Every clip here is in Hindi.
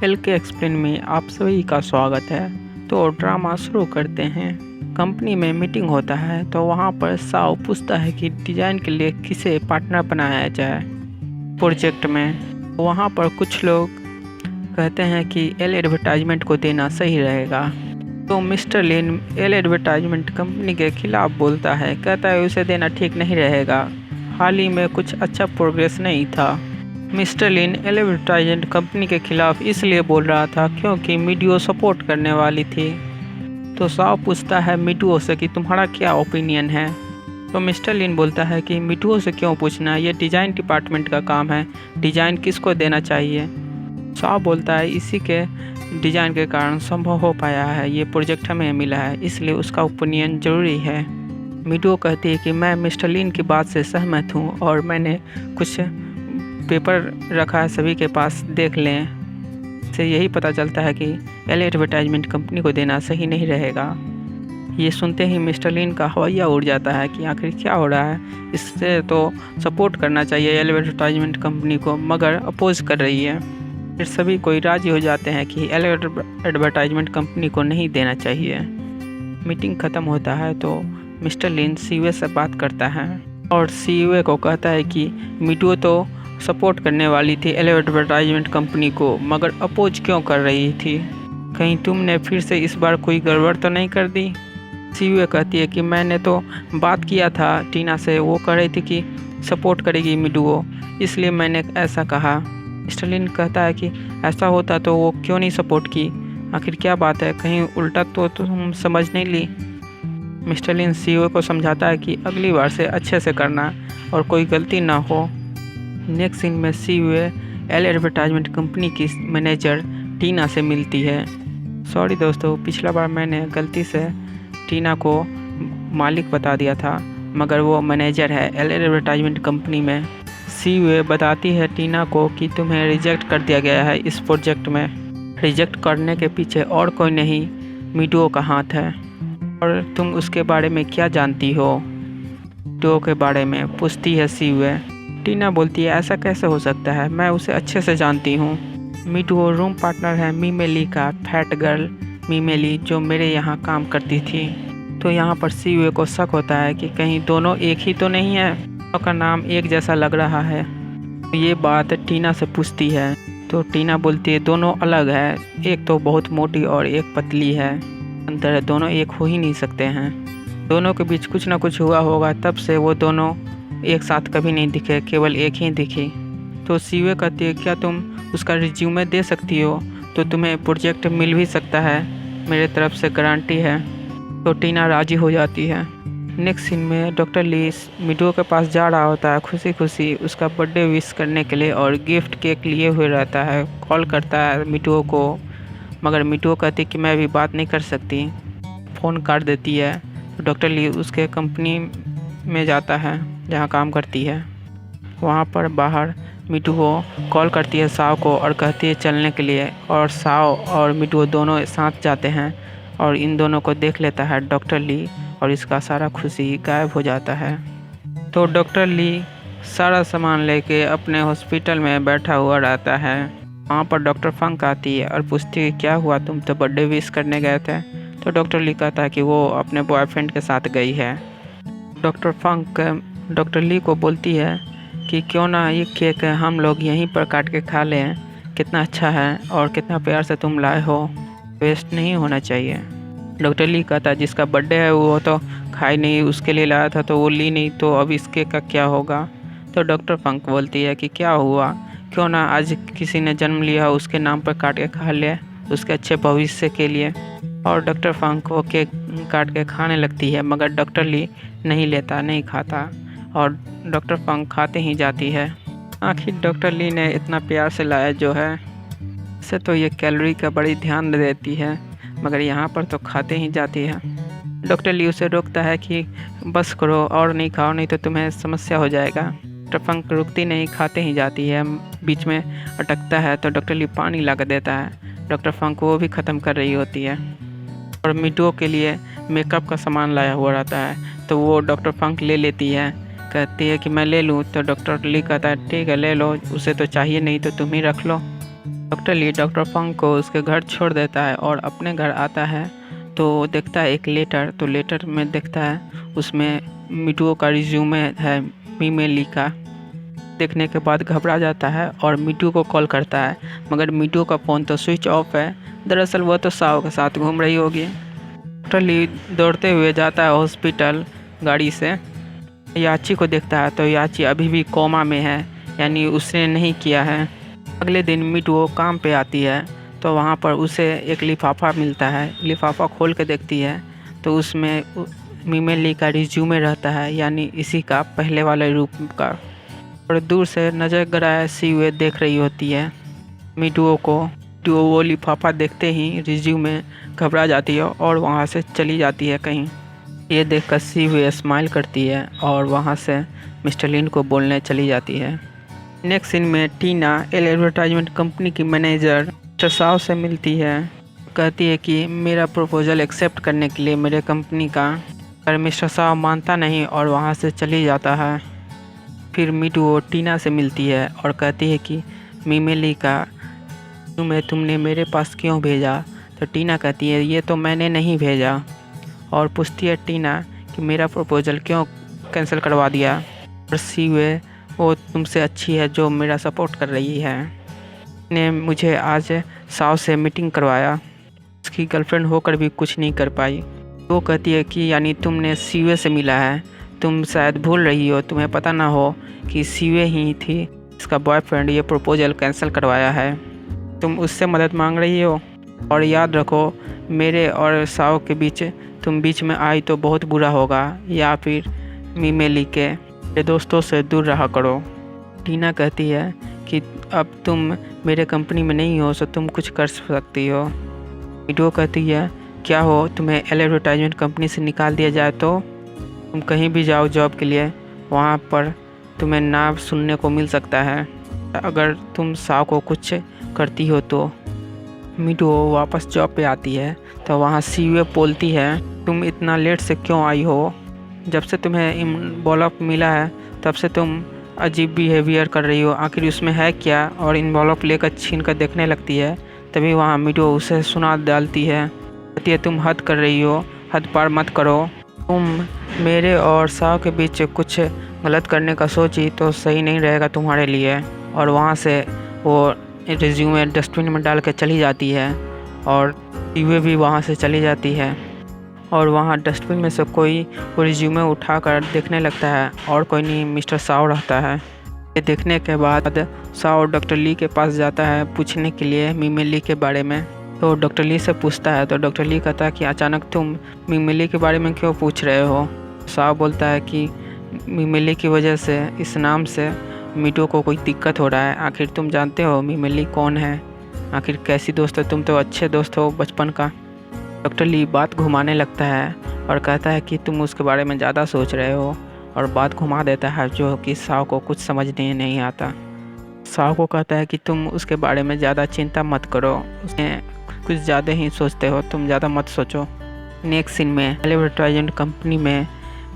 एल के एक्सप्लेन में आप सभी का स्वागत है। तो ड्रामा शुरू करते हैं। कंपनी में मीटिंग होता है तो वहाँ पर साव पूछता है कि डिजाइन के लिए किसे पार्टनर बनाया जाए प्रोजेक्ट में। वहाँ पर कुछ लोग कहते हैं कि एल एडवर्टाइजमेंट को देना सही रहेगा। तो मिस्टर लिन एल एडवर्टाइजमेंट कंपनी के खिलाफ बोलता है, कहता है उसे देना ठीक नहीं रहेगा। हाल ही में कुछ अच्छा प्रोग्रेस नहीं था। मिस्टर लिन एल एडवर्टाइजमेंट कंपनी के खिलाफ इसलिए बोल रहा था क्योंकि मीडियो सपोर्ट करने वाली थी। तो साव पूछता है मीडियो से कि तुम्हारा क्या ओपिनियन है। तो मिस्टर लिन बोलता है कि मीडियो से क्यों पूछना, ये डिज़ाइन डिपार्टमेंट का काम है, डिज़ाइन किसको देना चाहिए। साव बोलता है इसी के डिज़ाइन के कारण संभव हो पाया है, ये प्रोजेक्ट हमें मिला है, इसलिए उसका ओपिनियन ज़रूरी है। मीडियो कहती है कि मैं मिस्टर लिन की बात से सहमत हूँ और मैंने कुछ पेपर रखा है, सभी के पास देख लें। से यही पता चलता है कि एल एडवर्टाइजमेंट कंपनी को देना सही नहीं रहेगा। ये सुनते ही मिस्टर लिन का हवैया उड़ जाता है कि आखिर क्या हो रहा है, इससे तो सपोर्ट करना चाहिए एल एडवर्टाइजमेंट कंपनी को, मगर अपोज कर रही है। फिर सभी कोई राजी हो जाते हैं कि एल एडवर्टाइजमेंट कंपनी को नहीं देना चाहिए। मीटिंग ख़त्म होता है तो मिस्टर लिन सीईओ से बात करता है और सीईओ को कहता है कि मीडियो तो सपोर्ट करने वाली थी एल एडवर्टाइजमेंट कंपनी को, मगर अपोज क्यों कर रही थी, कहीं तुमने फिर से इस बार कोई गड़बड़ तो नहीं कर दी। सीईओ कहती है कि मैंने तो बात किया था टीना से, वो कह रही थी कि सपोर्ट करेगी मीडियो, इसलिए मैंने ऐसा कहा। मिस्टर लिन कहता है कि ऐसा होता तो वो क्यों नहीं सपोर्ट की, आखिर क्या बात है, कहीं उल्टा तो तुम समझ नहीं ली। मिस्टर लिन सीईओ को समझाता है कि अगली बार से अच्छे से करना और कोई गलती ना हो। नेक्स्ट सीन में सीईओ एल एडवर्टाइजमेंट कंपनी की मैनेजर टीना से मिलती है। सॉरी दोस्तों, पिछला बार मैंने गलती से टीना को मालिक बता दिया था, मगर वो मैनेजर है एल एडवर्टाइजमेंट कंपनी में। सीईओ बताती है टीना को कि तुम्हें रिजेक्ट कर दिया गया है इस प्रोजेक्ट में। रिजेक्ट करने के पीछे और कोई नहीं, मीडियो का हाथ है। और तुम उसके बारे में क्या जानती हो, मीडियो के बारे में पूछती है सीईओ। टीना बोलती है ऐसा कैसे हो सकता है, मैं उसे अच्छे से जानती हूँ। मीडियो रूम पार्टनर है मीमेली का, फैट गर्ल मीमेली, जो मेरे यहाँ काम करती थी। तो यहाँ पर सीईओ को शक होता है कि कहीं दोनों एक ही तो नहीं है, दोनों का नाम एक जैसा लग रहा है। तो ये बात टीना से पूछती है तो टीना बोलती है दोनों अलग है, एक तो बहुत मोटी और एक पतली है, अंतर है, दोनों एक हो ही नहीं सकते हैं। दोनों के बीच कुछ ना कुछ हुआ होगा, तब से वो दोनों एक साथ कभी नहीं दिखे, केवल एक ही दिखी। तो सीईओ कहती है क्या तुम उसका रिज्यूमे दे सकती हो, तो तुम्हें प्रोजेक्ट मिल भी सकता है, मेरे तरफ से गारंटी है। तो टीना राजी हो जाती है। नेक्स्ट सीन में डॉक्टर ली मीडियो के पास जा रहा होता है खुशी खुशी उसका बर्थडे विश करने के लिए और गिफ्ट केक लिए हुए रहता है। कॉल करता है मीडियो को, मगर मीडियो कहती है कि मैं अभी बात नहीं कर सकती, फ़ोन काट देती है। तो डॉक्टर ली उसके कंपनी में जाता है जहाँ काम करती है। वहाँ पर बाहर मीडियो कॉल करती है साव को और कहती है चलने के लिए, और साव और मीडियो दोनों साथ जाते हैं और इन दोनों को देख लेता है डॉक्टर ली और इसका सारा खुशी गायब हो जाता है। तो डॉक्टर ली सारा सामान लेके अपने हॉस्पिटल में बैठा हुआ रहता है। वहाँ पर डॉक्टर फंक आती है और पूछती है क्या हुआ, तुम तो बर्थडे विश करने गए थे। तो डॉक्टर ली कहता है कि वो अपने बॉयफ्रेंड के साथ गई है। डॉक्टर फंक डॉक्टर ली को बोलती है कि क्यों ना ये केक हम लोग यहीं पर काट के खा लें, कितना अच्छा है और कितना प्यार से तुम लाए हो, वेस्ट नहीं होना चाहिए। डॉक्टर ली कहता है जिसका बर्थडे है वो तो खाई नहीं, उसके लिए लाया था तो वो ली नहीं, तो अब इस केक का क्या होगा। तो डॉक्टर फंक बोलती है कि क्या हुआ, क्यों ना आज किसी ने जन्म लिया उसके नाम पर काट के खा ले, उसके अच्छे भविष्य के लिए। और डॉक्टर फंक वो केक काट के खाने लगती है, मगर डॉक्टर ली नहीं लेता, नहीं खाता, और डॉक्टर फंक खाते ही जाती है। आखिर डॉक्टर ली ने इतना प्यार से लाया जो है, इससे तो ये कैलोरी का बड़ी ध्यान देती है, मगर यहाँ पर तो खाते ही जाती है। डॉक्टर ली उसे रोकता है कि बस करो और नहीं खाओ, नहीं तो तुम्हें समस्या हो जाएगा। डॉक्टर फंक रुकती नहीं, खाते ही जाती है, बीच में अटकता है तो डॉक्टर ली पानी ला कर देता है। डॉक्टर फंक वो भी ख़त्म कर रही होती है और मीडियो के लिए मेकअप का सामान लाया हुआ रहता है, तो वो डॉक्टर फंक ले लेती है, कहती है कि मैं ले लूँ। तो डॉक्टर ली कहता है ठीक है ले लो, उसे तो चाहिए नहीं तो तुम ही रख लो। डॉक्टर ली डॉक्टर फंग को उसके घर छोड़ देता है और अपने घर आता है तो देखता है एक लेटर। तो लेटर में देखता है उसमें मिटुओ का रिज्यूमे है मीमे ली का। देखने के बाद घबरा जाता है और मिटू को कॉल करता है, मगर मिटू का फ़ोन तो स्विच ऑफ है। दरअसल वो तो साओ के साथ घूम रही होगी। डॉक्टर ली दौड़ते हुए जाता है हॉस्पिटल गाड़ी से। याची को देखता है तो याची अभी भी कोमा में है, यानी उसने नहीं किया है। अगले दिन मिटू काम पे आती है तो वहाँ पर उसे एक लिफाफा मिलता है। लिफाफा खोल के देखती है तो उसमें मीमे ली का रिज्यूमे रहता है, यानी इसी का पहले वाले रूप का। और दूर से नज़र गड़ाए सीवे देख रही होती है मिटुओ को। मिटुओ वो लिफाफा देखते ही रिज्यूमे घबरा जाती है और वहाँ से चली जाती है कहीं। ये देखकर सीवे स्माइल करती है और वहाँ से मिस्टर लिन को बोलने चली जाती है। नेक्स्ट सीन में टीना एडवर्टाइजमेंट कंपनी की मैनेजर मिस्टर साव से मिलती है। कहती है कि मेरा प्रपोजल एक्सेप्ट करने के लिए मेरे कंपनी का, पर मिस्टर साव मानता नहीं और वहाँ से चली जाता है। फिर मिटुओ टीना से मिलती है और कहती है कि मीमे ली का तुम्हें तुमने मेरे पास क्यों भेजा। तो टीना कहती है ये तो मैंने नहीं भेजा, और पूछती है टीना कि मेरा प्रपोजल क्यों कैंसिल करवा दिया। और सीवे वो तुमसे अच्छी है जो मेरा सपोर्ट कर रही है, ने मुझे आज साव से मीटिंग करवाया। उसकी गर्लफ्रेंड होकर भी कुछ नहीं कर पाई। वो कहती है कि यानी तुमने सीवे से मिला है, तुम शायद भूल रही हो, तुम्हें पता ना हो कि सीवे ही थी इसका बॉयफ्रेंड ये प्रपोजल कैंसिल करवाया है। तुम उससे मदद मांग रही हो, और याद रखो मेरे और साव के बीच तुम बीच में आई तो बहुत बुरा होगा, या फिर मीमे ली के दोस्तों से दूर रहा करो। टीना कहती है कि अब तुम मेरे कंपनी में नहीं हो तो तुम कुछ कर सकती हो। मिटुओ कहती है क्या हो तुम्हें एडवर्टाइजमेंट कंपनी से निकाल दिया जाए तो तुम कहीं भी जाओ जॉब के लिए, वहाँ पर तुम्हें ना सुनने को मिल सकता है अगर तुम साव को कुछ करती हो तो। मिटुओ वापस जॉब पे आती है तो वहाँ सीवे बोलती है तुम इतना लेट से क्यों आई हो, जब से तुम्हें इन्वॉल्व मिला है तब से तुम अजीब बिहेवियर कर रही हो, आखिर उसमें है क्या। और इन्वॉल्व लेकर छीन कर देखने लगती है। तभी वहाँ मिटुओ उसे सुना डालती है, कहती है तुम हद कर रही हो, हद पार मत करो। तुम मेरे और साव के बीच कुछ गलत करने का सोची तो सही नहीं रहेगा तुम्हारे लिए। और वहाँ से वो रिज्यूमे डस्टबिन में डाल के चली जाती है और सीवे भी वहाँ से चली जाती है। और वहाँ डस्टबिन में से कोई वो रिज्यूमे उठाकर देखने लगता है और कोई नहीं, मिस्टर साव रहता है। ये देखने के बाद साव डॉक्टर ली के पास जाता है पूछने के लिए मीमे ली के बारे में। तो डॉक्टर ली से पूछता है तो डॉक्टर ली कहता है कि अचानक तुम मीमे ली के बारे में क्यों पूछ रहे हो। साव बोलता है कि मीमे ली की वजह से इस नाम से मिटुओ को कोई दिक्कत हो रहा है। आखिर तुम जानते हो मीमे ली कौन है, आखिर कैसी दोस्त है, तुम तो अच्छे दोस्त हो बचपन का। डॉक्टर ली बात घुमाने लगता है और कहता है कि तुम उसके बारे में ज़्यादा सोच रहे हो, और बात घुमा देता है जो कि साव को कुछ समझने नहीं आता। साव को कहता है कि तुम उसके बारे में ज़्यादा चिंता मत करो, उसने कुछ ज़्यादा ही सोचते हो, तुम ज़्यादा मत सोचो। नेक्स्ट सीन में एडवर्टाइजमेंट कंपनी में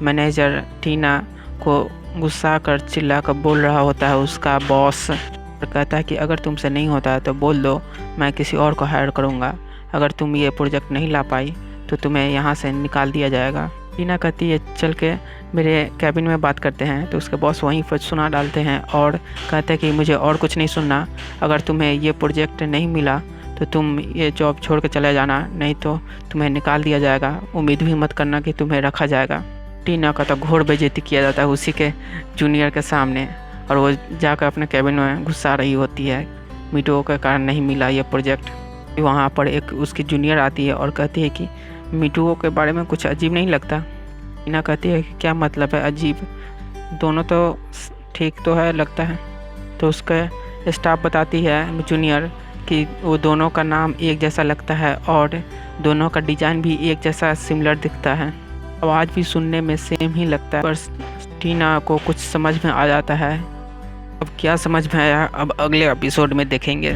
मैनेजर टीना को गुस्सा कर चिल्ला कर बोल रहा होता है उसका बॉस, और कहता है कि अगर तुमसे नहीं होता है तो बोल दो, मैं किसी और को हायर करूँगा। अगर तुम ये प्रोजेक्ट नहीं ला पाई तो तुम्हें यहाँ से निकाल दिया जाएगा। टीना कहती है चल के मेरे कैबिन में बात करते हैं। तो उसके बॉस वहीं पर सुना डालते हैं और कहते हैं कि मुझे और कुछ नहीं सुनना, अगर तुम्हें ये प्रोजेक्ट नहीं मिला तो तुम ये जॉब छोड़ के चले जाना, नहीं तो तुम्हें निकाल दिया जाएगा। उम्मीद भी मत करना कि तुम्हें रखा जाएगा। टीना का तो घोर बेइज्जती किया जाता है उसी के जूनियर के सामने, और वो जाकर अपने कैबिन में घुसा रही होती है मिटुओ के कारण नहीं मिला ये प्रोजेक्ट। वहाँ पर एक उसकी जूनियर आती है और कहती है कि मिटुओ के बारे में कुछ अजीब नहीं लगता। टीना कहती है कि क्या मतलब है अजीब, दोनों तो ठीक तो है लगता है। तो उसका स्टाफ बताती है जूनियर कि वो दोनों का नाम एक जैसा लगता है और दोनों का डिज़ाइन भी एक जैसा सिमिलर दिखता है, आवाज़ भी सुनने में सेम ही लगता है। पर टीना को कुछ समझ में आ जाता है। अब क्या समझ में आया अब अगले एपिसोड में देखेंगे।